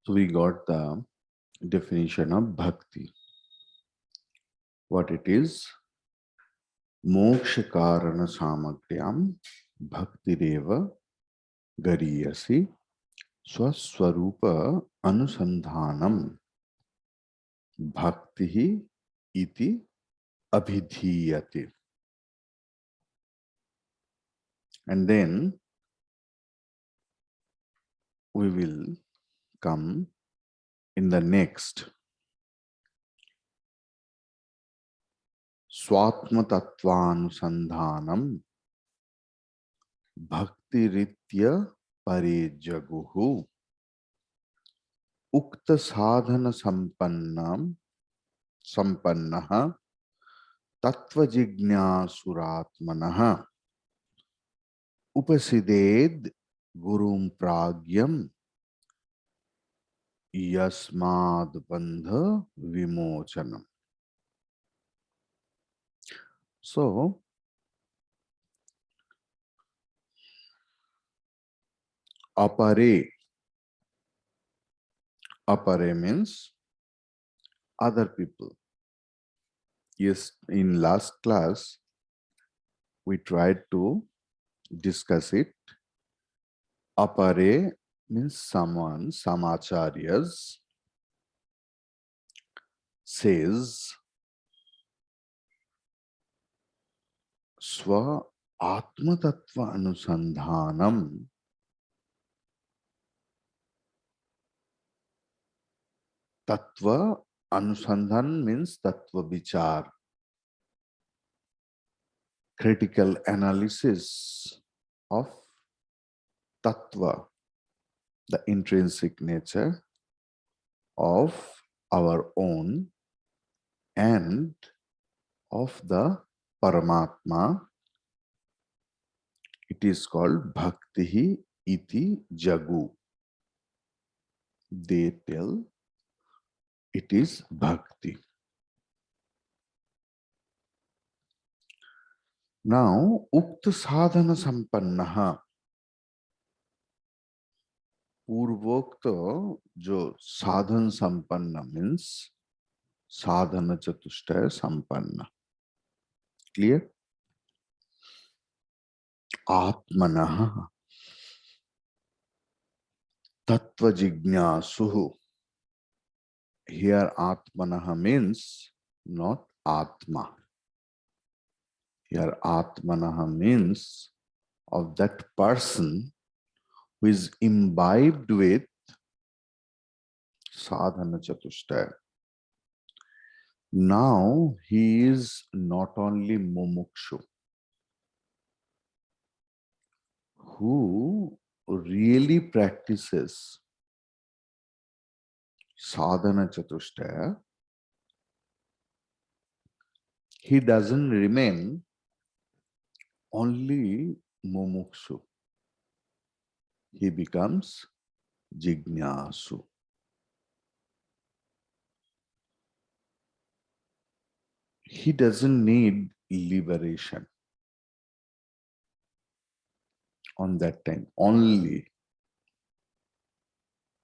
So we got the definition of bhakti. What it is? Moksha karana samagryam bhaktireva gariyasi swaswarupa anusandhanam bhakti iti abhidhiyate. And then we will come in the next Swatma Tattvanusandhanam Bhaktiritya Parejaguhu Ukta Sadhana Sampannaha Tattva Jignasuratmanaha Upasided Gurum Pragyam Yasmad Bandha Vimochanam. So, apare means other people. Yes, in last class, we tried to discuss it. Apare means someone, some acharyas says Swa Atma Tattva Anusandhanam. Tattva Anusandhan means Tattva Vichar, critical analysis of Tattva, the intrinsic nature of our own and of the Paramatma. It is called Bhakti iti Jagu. They tell it is Bhakti. Now, Ukta Sadhana Sampannaha. पूर्वोक्त जो साधन संपन्न means साधन चतुष्टय संपन्न. Clear? आत्मनः तत्व जिज्ञासुः. Here आत्मनः means not atma. Here atmanaha means of that person who is imbibed with sadhana chatushtaya. Now he is not only mumukshu, who really practices sadhana chatushtaya, he doesn't remain only mumukshu. He becomes jignasu. He doesn't need liberation on that time. Only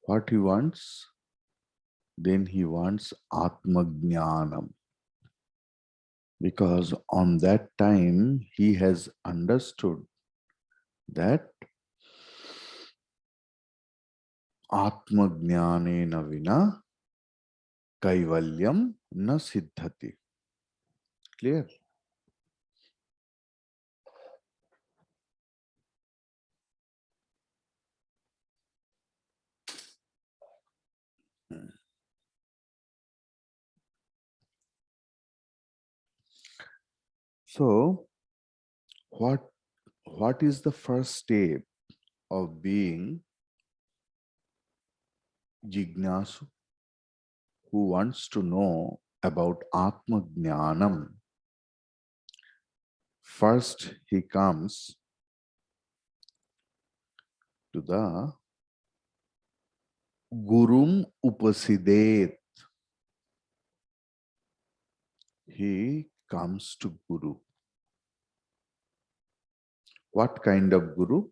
what he wants, then he wants Atma Jnanam. Because on that time he has understood that Atma Jnanena vina Kaivalyam na siddhati. Clear? So, what is the first step of being Jignasu, who wants to know about Atma Jnanam? First, he comes to the Gurum Upasidet. He comes to Guru. What kind of Guru?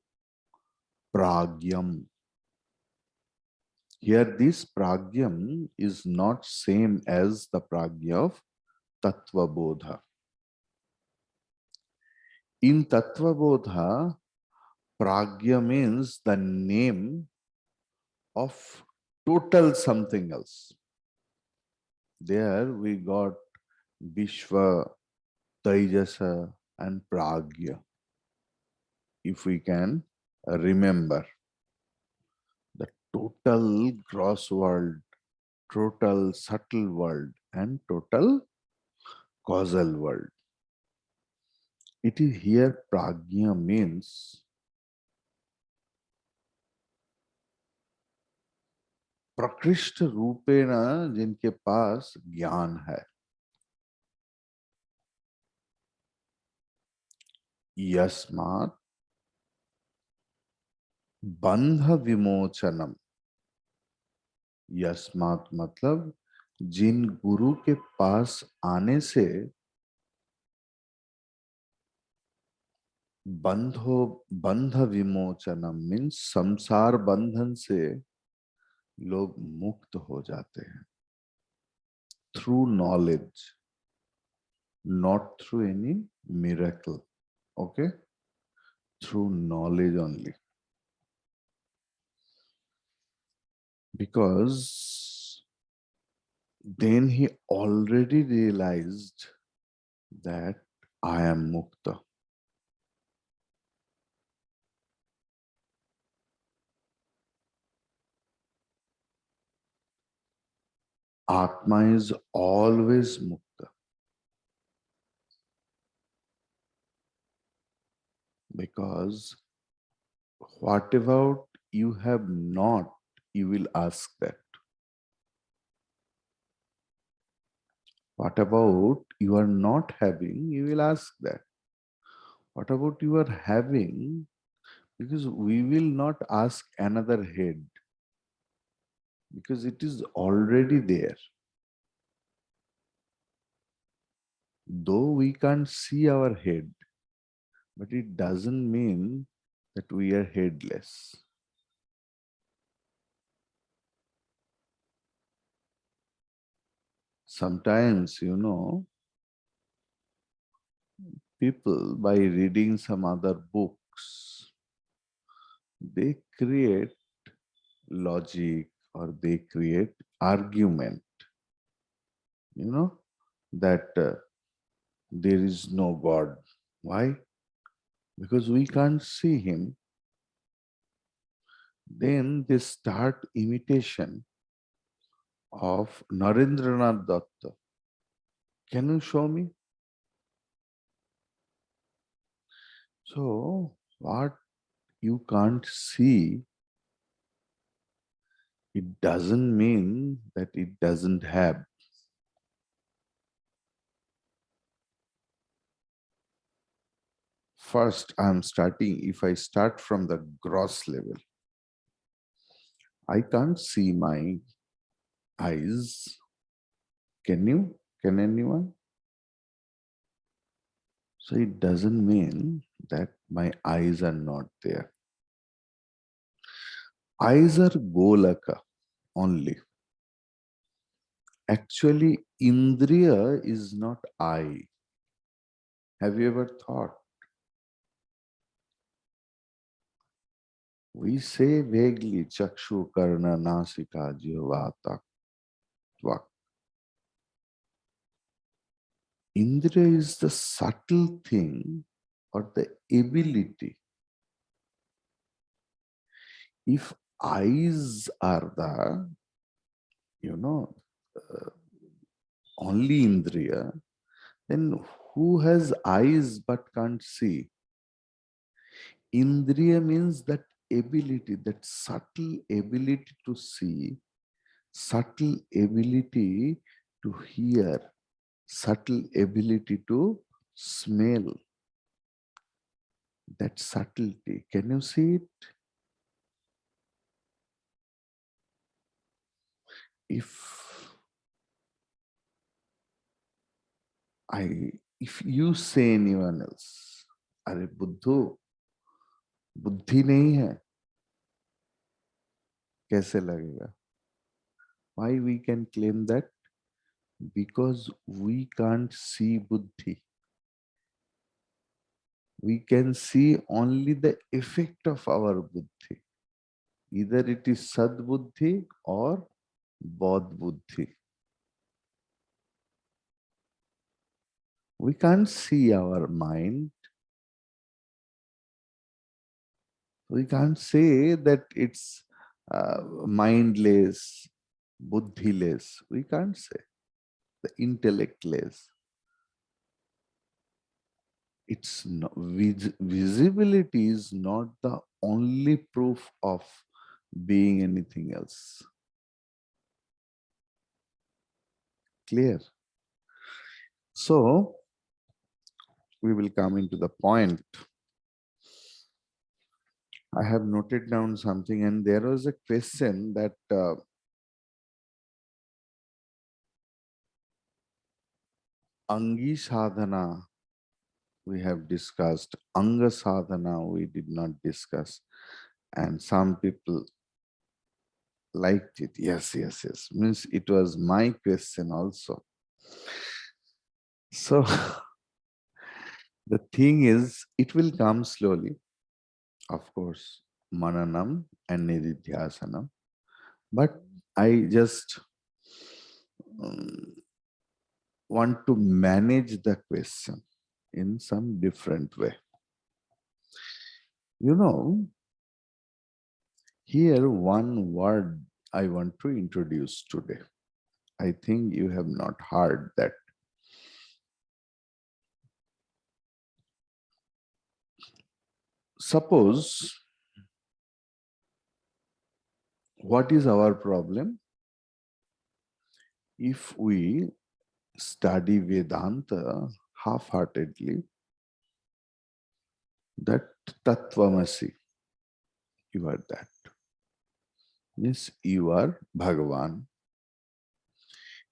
Pragyam. Here, this pragyam is not same as the pragya of tattva bodha. In tattva bodha, pragya means the name of total something else. There we got Vishwa, Taijasa, and Pragya. If we can remember the total gross world, total subtle world, and total causal world. It is here Pragya means प्रकृष्ट रूपेण जिनके पास ज्ञान है, यस्मात् बंध विमोचनम। यस्मात् मतलब जिन गुरु के पास आने से बंध विमोचनम मीन्स संसार बंधन से लोग मुक्त हो जाते हैं, through knowledge, not through any miracle. Okay, through knowledge only, because then he already realized that I am mukta. Atma is always mukta, because whatever you have not, you will ask that. What about you are not having, you will ask that. What about you are having, because we will not ask another head, because it is already there. Though we can't see our head, but it doesn't mean that we are headless. Sometimes, people, by reading some other books, they create logic or they create argument, that there is no God. Why? Because we can't see him. Then they start imitation of Narendranath Datta. Can you show me? So, what you can't see, it doesn't mean that it doesn't have. First, I'm starting, if I start from the gross level, I can't see my eyes. Can you? Can anyone? So it doesn't mean that my eyes are not there. Eyes are golaka only. Actually, Indriya is not eye. Have you ever thought? We say vaguely chakshu, karna, nasika, jihva, tak, tvak. Indriya is the subtle thing or the ability. If eyes are the, uh, only Indriya, then who has eyes but can't see? Indriya means that ability, that subtle ability to see, subtle ability to hear, subtle ability to smell. That subtlety, can you see it? If you say anyone else, अरे बुद्धू, बुद्धि नहीं है, कैसे लगेगा? Why we can claim that? Because we can't see buddhi. We can see only the effect of our buddhi. Either it is sad buddhi or bod buddhi. We can't see our mind. We can't say that it's mindless, buddhiless. We can't say the intellectless. It's not, visibility is not the only proof of being anything else. Clear? So we will come into the point. I have noted down something, and there was a question that Angi sadhana we have discussed, Anga sadhana we did not discuss, and some people liked it. Yes, yes, yes. Means it was my question also. So the thing is, it will come slowly, of course, mananam and nididhyasanam. But I just um, want to manage the question in some different way. You know, here one word I want to introduce today. I think you have not heard that. Suppose, what is our problem? If we study Vedanta half-heartedly, that Tattvamasi, you are that. Means you are Bhagavan.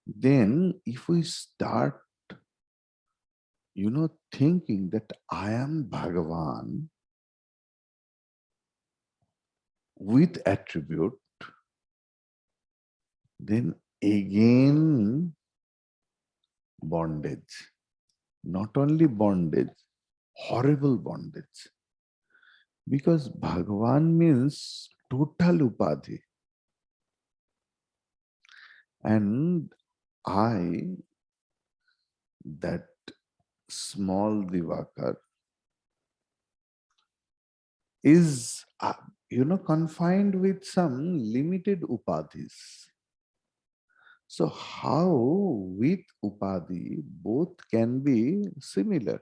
Then if we start, thinking that I am Bhagavan with attribute, then again bondage. Not only bondage, horrible bondage. Because Bhagavan means total upadhi. And I, that small Divakar, is, confined with some limited upadhis. So how with upadhi both can be similar?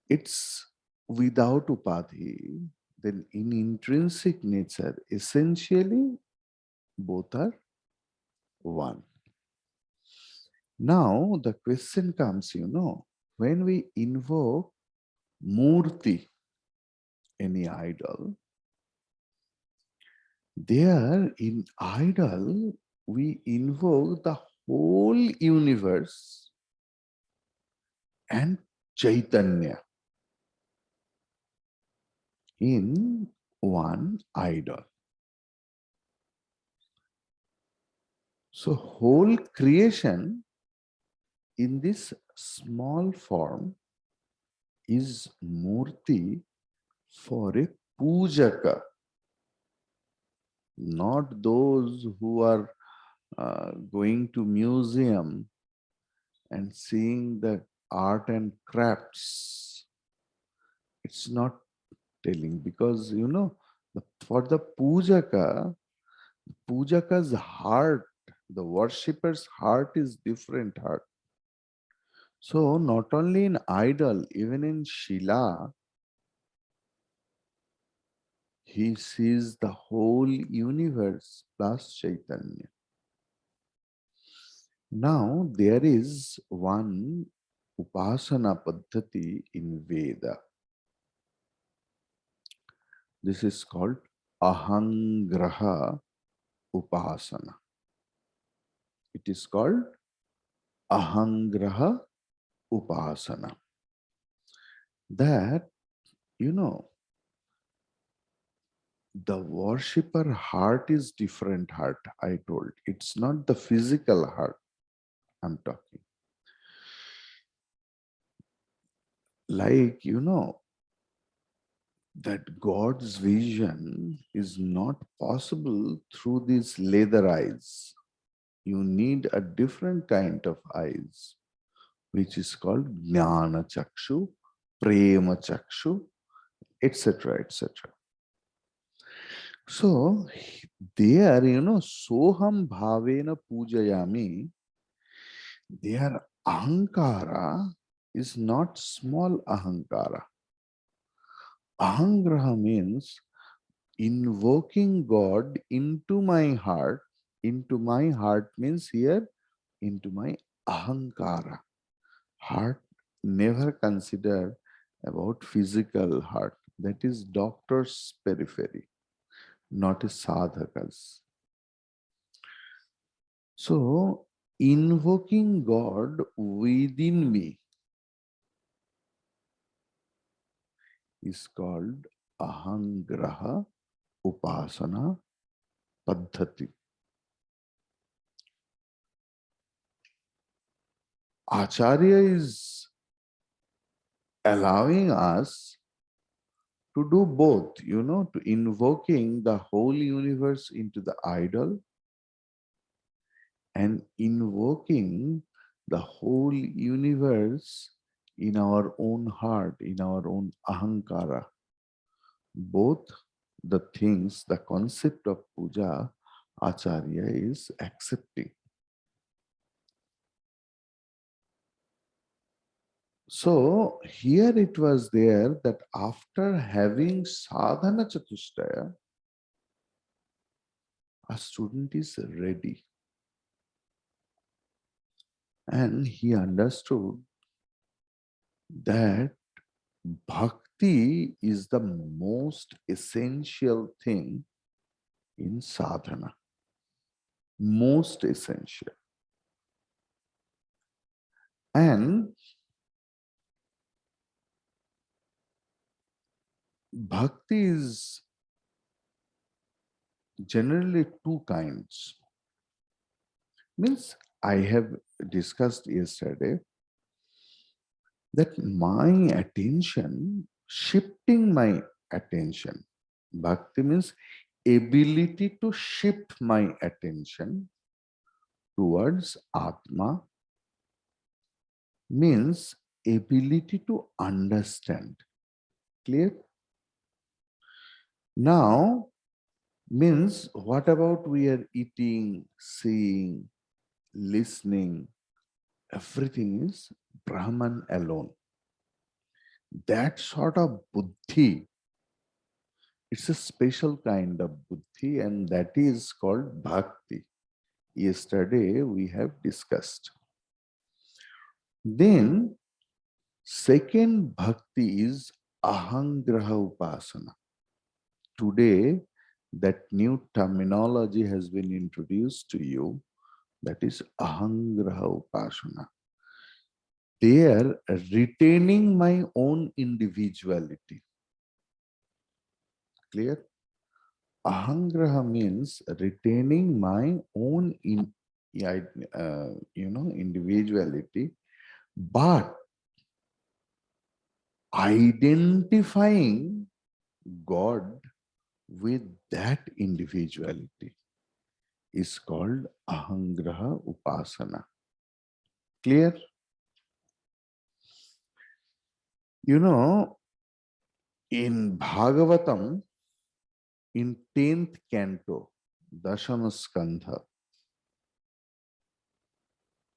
It's without upadhi, then in intrinsic nature, essentially both are one. Now the question comes, when we invoke murti, any idol, there in idol we invoke the whole universe and Chaitanya in one idol. So whole creation in this small form is murti for a pujaka, not those who are going to museum and seeing the art and crafts. It's not telling, because for the pujaka's heart, the worshipper's heart is different heart. So not only in idol, even in Shila, he sees the whole universe plus Chaitanya. Now there is one upasana paddhati in Veda. This is called ahangraha upasana. It is called ahangraha upasana. That, the worshipper heart is different heart, I told. It's not the physical heart I'm talking. Like, that God's vision is not possible through these leather eyes. You need a different kind of eyes, which is called Jnana Chakshu, Prema Chakshu, etc., etc. So there, Soham Bhavena Pujayami, their Ahankara is not small Ahankara. Ahangraha means invoking God into my heart. Into my heart means here into my Ahankara. Heart never consider about physical heart. That is doctor's periphery, not a sadhakas. So, invoking God within me is called Ahangraha Upasana Paddhati. Acharya is allowing us to do both, to invoking the whole universe into the idol and invoking the whole universe in our own heart, in our own ahankara. Both the things, the concept of puja, Acharya is accepting. So here it was there that after having sadhana chatushtaya, a student is ready. And he understood that bhakti is the most essential thing in sadhana. Most essential. And bhakti is generally two kinds. Means I have discussed yesterday that my attention, shifting my attention. Bhakti means ability to shift my attention towards Atma, means ability to understand. Clear? Now, means what about we are eating, seeing, listening? Everything is Brahman alone. That sort of buddhi, it's a special kind of buddhi, and that is called bhakti. Yesterday we have discussed. Then, second bhakti is ahangraha upasana. Today, that new terminology has been introduced to you, that is ahangraha upasana. There, retaining my own individuality. Clear? Ahangraha means retaining my own individuality, but identifying God with that individuality is called ahangraha upasana. Clear? In Bhagavatam, in 10th canto, Dashama Skandha,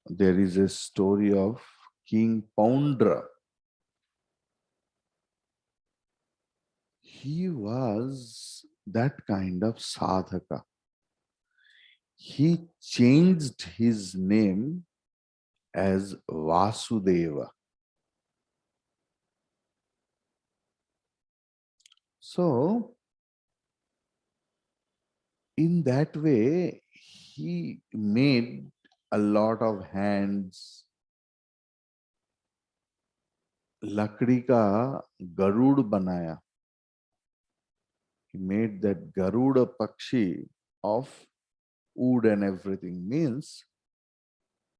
there is a story of King Poundra. He was that kind of sadhaka. He changed his name as Vasudeva. So, in that way, he made a lot of hands. लकड़ी का गरुड़ बनाया. He made that Garuda Pakshi of wood and everything. Means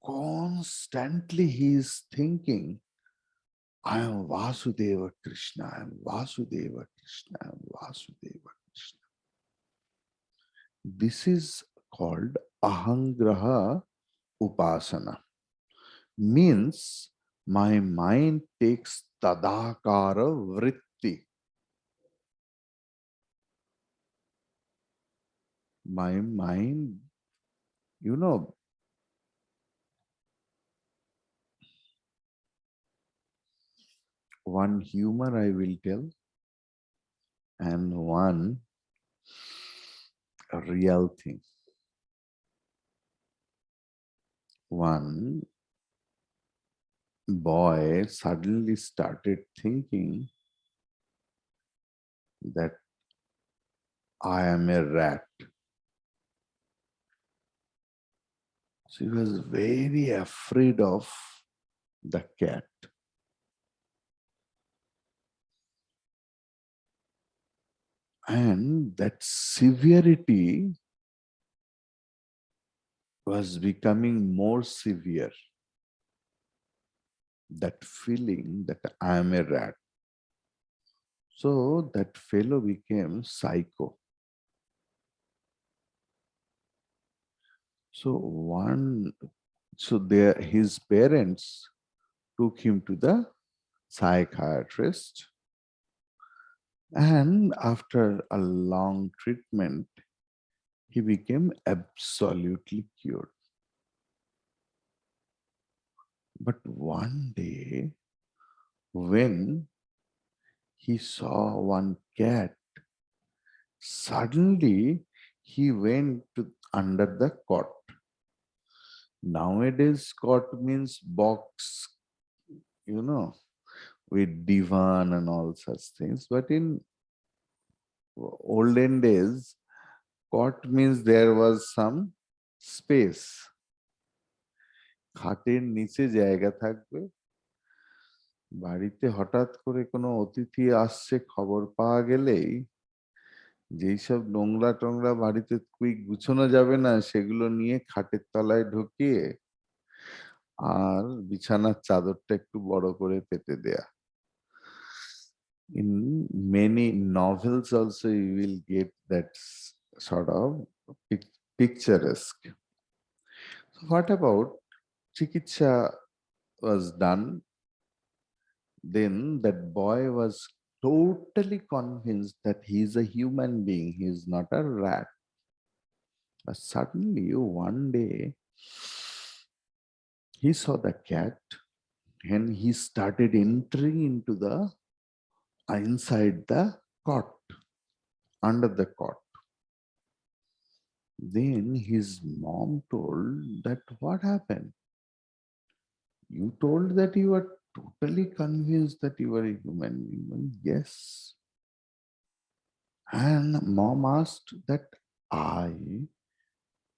constantly he is thinking, I am Vasudeva Krishna, I am Vasudeva Krishna, I am Vasudeva Krishna. This is called Ahangraha Upasana. Means my mind takes Tadakara Vritti. My mind, you know, one humor I will tell and one real thing. One boy suddenly started thinking that I am a rat. So he was very afraid of the cat. And that severity was becoming more severe. That feeling that I am a rat. So that fellow became psycho. So there his parents took him to the psychiatrist, and after a long treatment he became absolutely cured. But one day when he saw one cat, suddenly he went to under the cot. Nowadays cot means box, you know, with divan and all such things. But in olden days, cot means there was some space. খাটের নিচে জায়গা থাকবে, বাড়িতে হঠাৎ করে কোনো অতিথি আসছে খবর পাওয়া গেলেই যেই সব নোংরা টোংরা বাড়িতে কুইক গুছানো যাবে না সেগুলো নিয়ে খাটের তলায় ঢুকিয়ে আর বিছানার চাদরটা একটু বড় করে পেতে দেয়া. In many novels also you will get that sort of picturesque. So what about Chikitsa was done? Then that boy was totally convinced that he is a human being, he is not a rat. But suddenly one day he saw the cat and he started entering into the inside the cot, under the cot. Then his mom told that what happened? You told that you were totally convinced that you were a human being. Yes. And mom asked that I,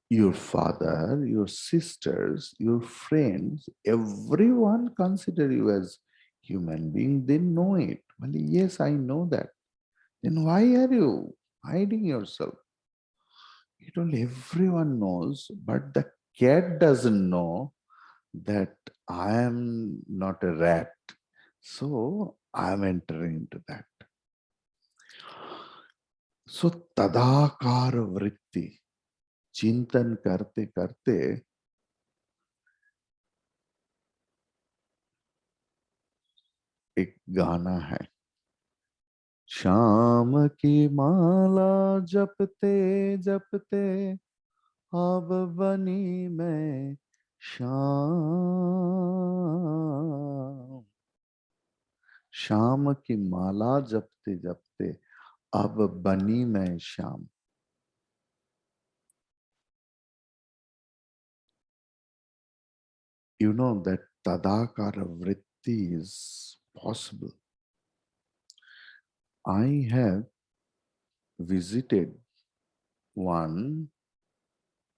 your father, your sisters, your friends, everyone consider you as human being. They know it. Well, yes, I know that. Then why are you hiding yourself? He told everyone knows, but the cat doesn't know that I am not a rat. So I am entering into that. So tadakar vritti, चिंतन करते करते एक गाना है, शाम की माला जपते जपते अब बनी मैं शाम. शाम की माला जपते जपते अब बनी मैं शाम. You know that tadakara vritti is possible. I have visited one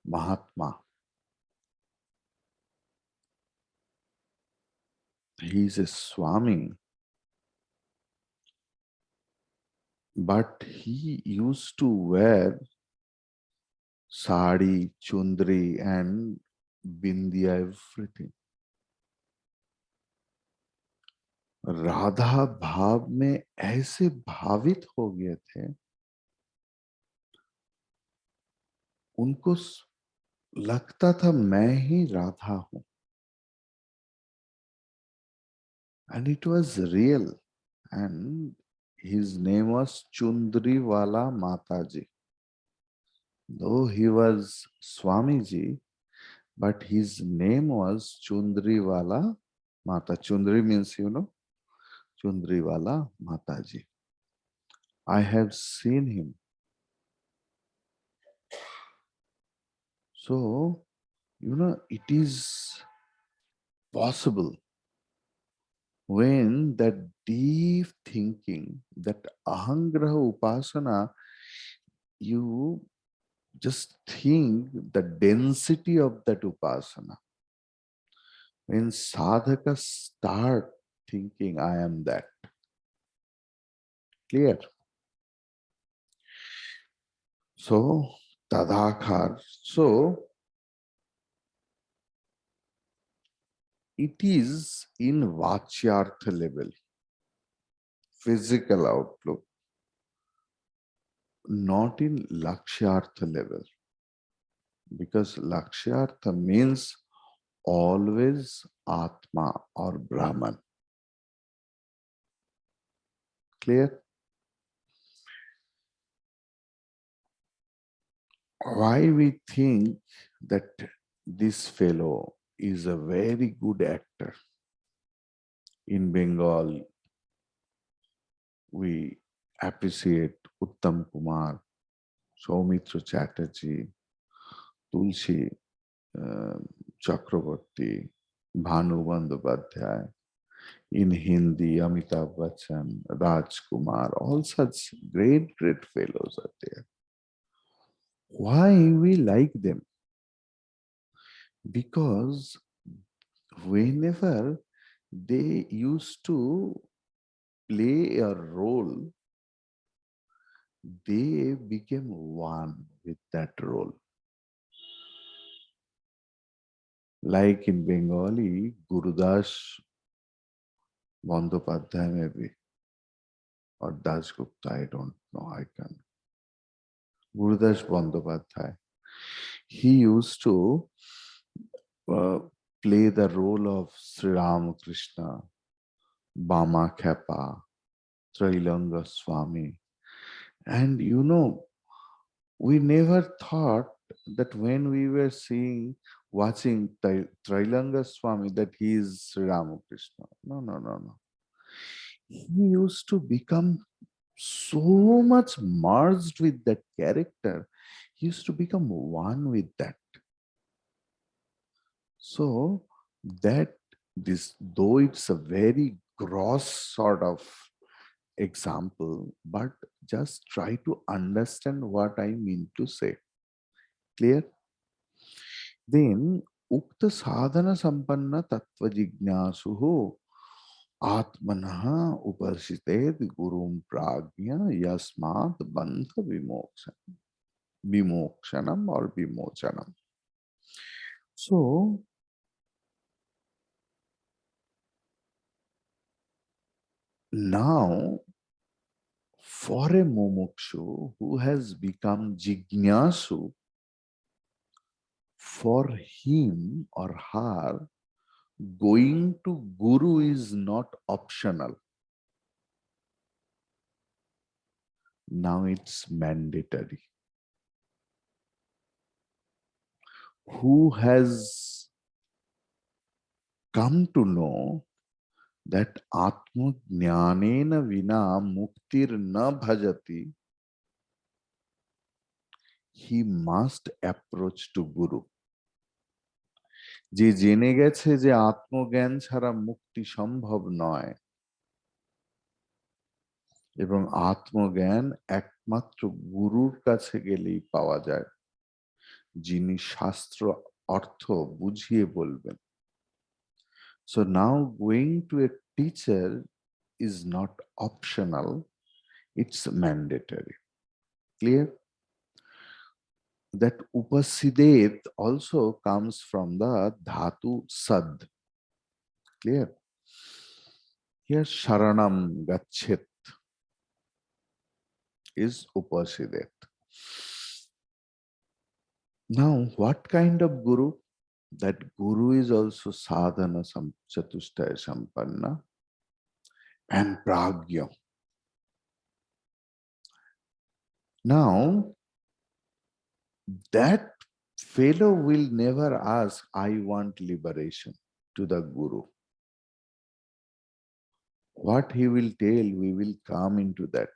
Mahatma. He is a Swami. but he used to wear sari, chundri, and bindiya, everything. Radha भाव में ऐसे भावित हो गए थे, उनको लगता था मैं ही राधा हूं. And it was real. And his name was Chundriwala Mataji. Though he was Swamiji, but his name was Chundriwala Mata. Chundri means, Chundriwala Mataji. I have seen him. So, it is possible when that deep thinking, that ahangraha upasana, you just think the density of that upasana. When sadhaka start thinking, I am that. Clear? So, tadakar. So, it is in vachyartha level, physical outlook, not in lakshyartha level. Because lakshyartha means always Atma or Brahman. Clear? Why we think that this fellow is a very good actor? In Bengal, we appreciate Uttam Kumar, Soumitra Chatterjee, Tulsi Chakraborty, Bhanu Bandyopadhyay. In Hindi, Amitabh Bachchan, Rajkumar, all such great, great fellows are there. Why we like them? Because whenever they used to play a role, they became one with that role. Like in Bengali, Gurudas Bandyopadhyay maybe, or Das Gupta, I don't know, I can. Gurudas Bandyopadhyay. He used to uh, play the role of Sri Ramakrishna, Bama Khepa, Trailanga Swami. And we never thought that when we were watching Trailanga Swami, that he is Sri Ramakrishna. No, no, no, no. He used to become so much merged with that character. He used to become one with that. So that this, though it's a very gross sort of example, but just try to understand what I mean to say. Clear? Then, Ukta sadhana sampanna tattva jignasuhu atmanaha upasited gurum pragya yasmat bandha vimokshanam or vimochanam. So, now for a mumukshu who has become jignasu, for him or her, going to Guru is not optional. Now it's mandatory. Who has come to know that Atma Jnanena Vina Muktir na bhajati, he must approach to Guru. যে জেনে গেছে যে আত্মজ্ঞান ছাড়া মুক্তি সম্ভব নয় এবং আত্মজ্ঞান একমাত্র গুরুর কাছে গেলেই পাওয়া যায়, যিনি শাস্ত্র অর্থ বুঝিয়ে বলবেন. So now going to a teacher is not optional, It's mandatory. Clear? That upasidet also comes from the dhatu sad. Clear? Here sharanam gachet is upasidet. Now, what kind of guru? That guru is also sadhana chatushtaya sampanna and pragya. Now, that fellow will never ask, I want liberation to the guru. What he will tell, we will come into that.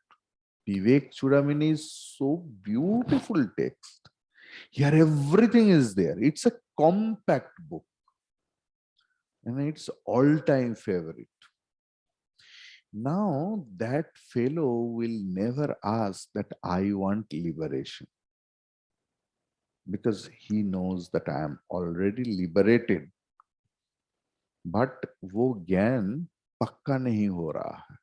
Vivekachudamani is so beautiful text. Here everything is there. It's a compact book. And it's all-time favorite. Now that fellow will never ask that I want liberation. Because he knows that I am already liberated. But वो ज्ञान पक्का नहीं हो रहा है.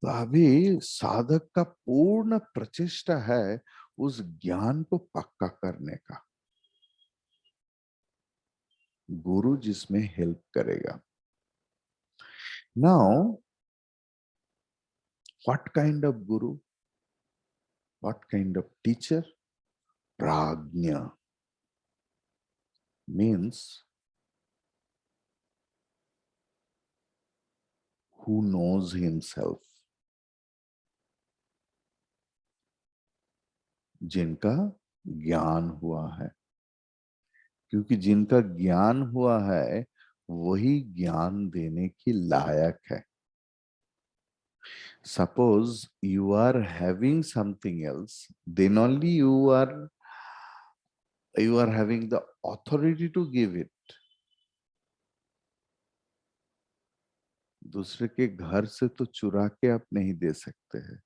तो अभी साधक का पूर्ण प्रचेष्टा है उस ज्ञान को पक्का करने का. गुरु जिसमें हेल्प करेगा. Now, what kind of guru? What kind of teacher? Prajna means who knows himself. जिनका ज्ञान हुआ है. क्योंकि जिनका ज्ञान हुआ है वही ज्ञान देने की लायक है. Suppose you are having something else, then only you are having the authority to give it. दूसरे के घर से तो चुरा के आप नहीं दे सकते हैं.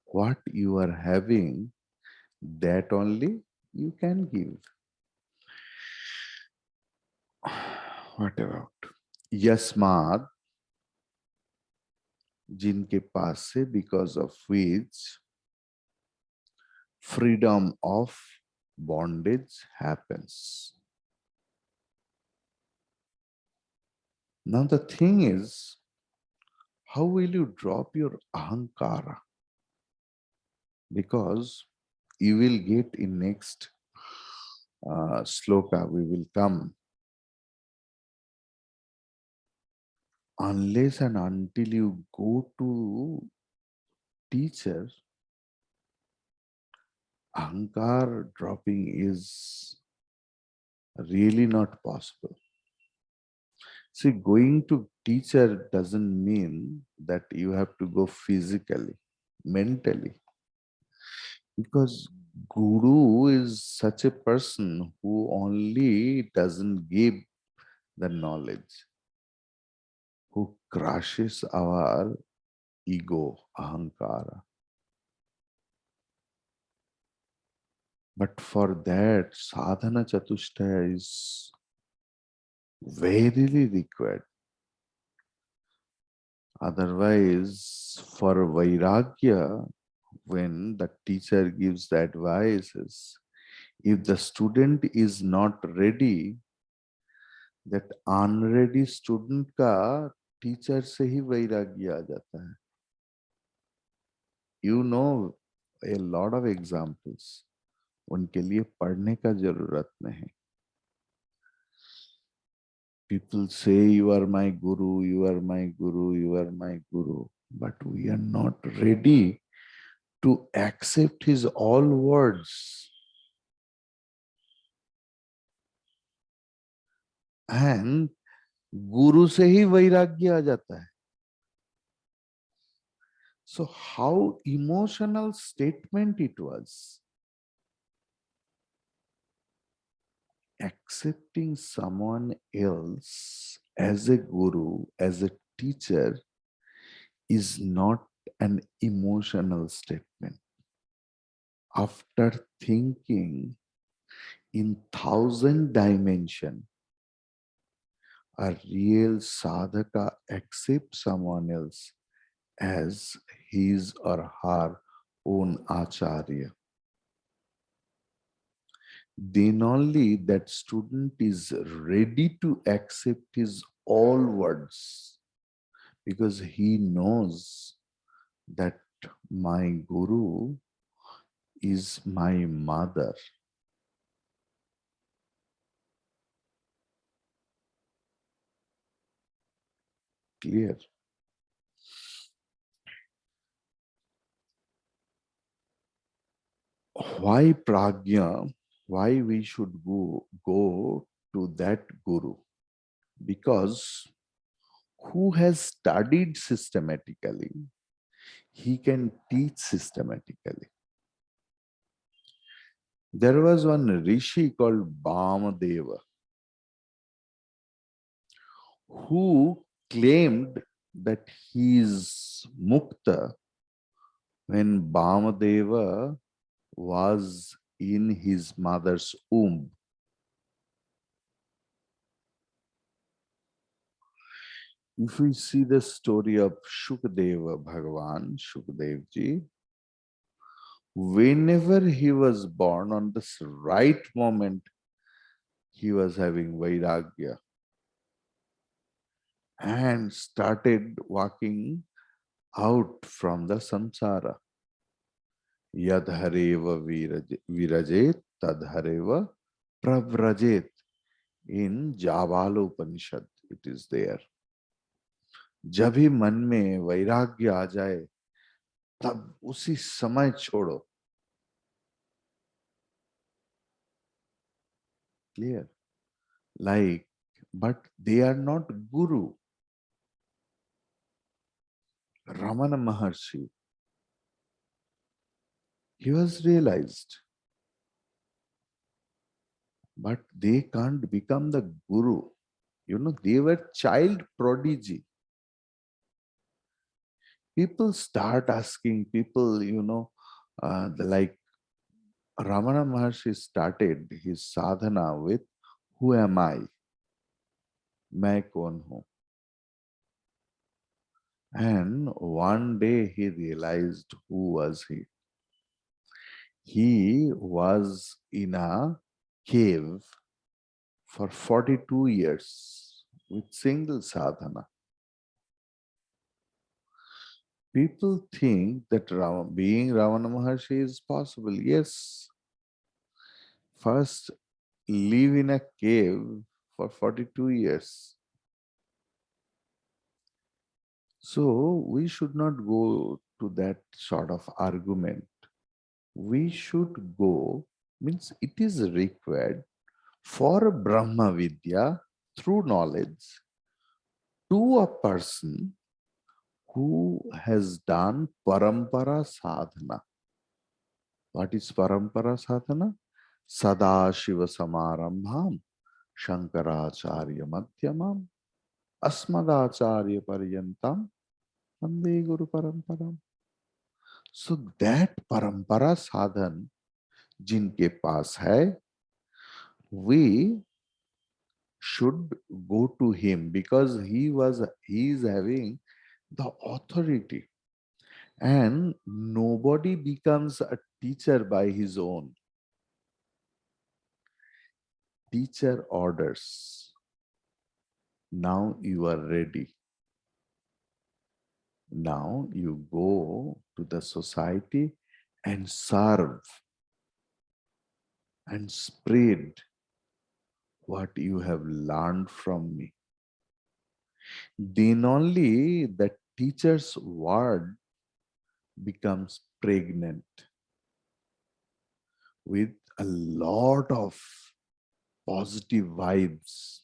What you are having, that only you can give. What about Yasmad, जिनके पास से because of which freedom of bondage happens. Now the thing is, how will you drop your ahankara? Because you will get in next sloka, we will come. Unless and until you go to teacher, ahankar dropping is really not possible. See, going to teacher doesn't mean that you have to go physically, mentally. Because guru is such a person who only doesn't give the knowledge, who crushes our ego, ahankara. But for that, sadhana chatushtaya is very required. Otherwise, for vairagya, when the teacher gives the advices, if the student is not ready, that unready student का teacher से ही वैराग्य आ जाता है. You know a lot of examples. उनके लिए पढ़ने का जरूरत नहीं. People say you are my guru, you are my guru, you are my guru, but we are not ready to accept his all words. And guru से ही वैराग्य आ जाता है. So how emotional statement it was. Accepting someone else as a guru, as a teacher, is not an emotional statement. After thinking in 1,000 dimensions, a real sadhaka accepts someone else as his or her own acharya. Then only that student is ready to accept his all words, because he knows that my guru is my mother. Clear? Why pragya? Why we should go to that guru? Because who has studied systematically, he can teach systematically. There was one rishi called Bamadeva who claimed that he is mukta when Bamadeva was in his mother's womb. If we see the story of Shukadeva Bhagavan, Shukadev ji, whenever he was born, on this right moment, he was having Vairagya and started walking out from the samsara. Yad hareva virajet, tad hareva pravrajet. In Javala Upanishad, it is there. जब ही मन में वैराग्य आ जाए, तब उसी समय छोड़ो. Clear? Like, but they are not guru. Ramana Maharshi, he was realized, but they can't become the guru. You know, they were child prodigy. People start asking people, like Ramana Maharshi started his sadhana with, who am I? मैं कौन हूँ? And one day he realized who was he. He was in a cave for 42 years with single sadhana. People think that being Ravana Maharshi is possible. Yes, first live in a cave for 42 years. So we should not go to that sort of argument. We should go, means it is required for Brahma Vidya through knowledge to a person who has done parampara sadhana. What is parampara sadhana? Sada Shiva Samarambham Shankaracharya Madhyamam Asmadacharya Paryantam Vande Guru Paramparam. So that parampara sadhan जिनके पास है, we should go to him, because he is having the authority, and nobody becomes a teacher by his own. Teacher orders, now you are ready, now you go to the society and serve and spread what you have learned from me. Then only the teacher's word becomes pregnant with a lot of positive vibes.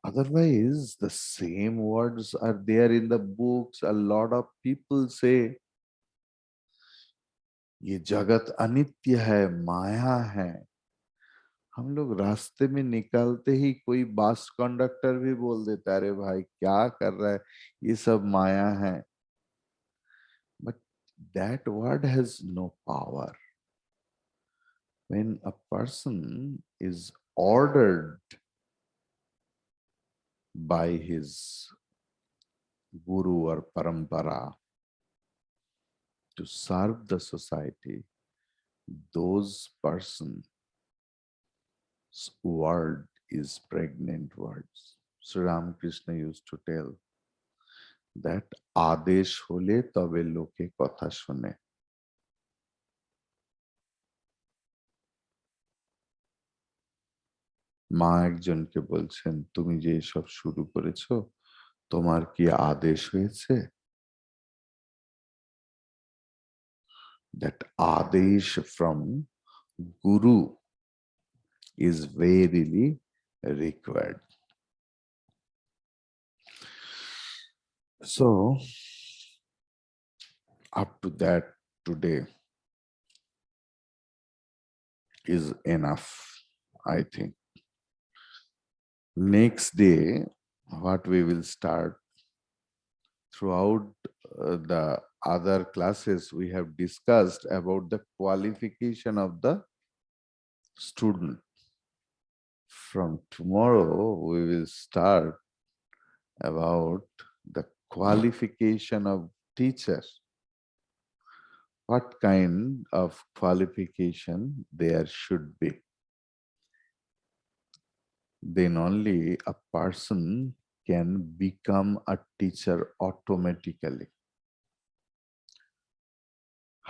Otherwise, the same words are there in the books. A lot of people say, ये जगत अनित्य है, माया है. हम लोग रास्ते में निकलते ही कोई बस कंडक्टर भी बोल देता है, अरे भाई क्या कर रहा है, ये सब माया है. But that word has no power. When a person is ordered by his guru or parampara to serve the society, those persons' word is pregnant words. Sri Ramakrishna used to tell that আদেশ হলে তবে লোকে কথা শোনে. মা একজনকে বলছেন, তুমি যে এসব শুরু করেছো, তোমার কি আদেশ হয়েছে? That adesh from Guru is verily required. So, up to that today is enough, I think. Next day, what we will start throughout the other classes, we have discussed about the qualification of the student. From tomorrow, we will start about the qualification of teacher. What kind of qualification there should be? Then only a person can become a teacher automatically.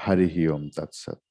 Harihi Om Tat Sat.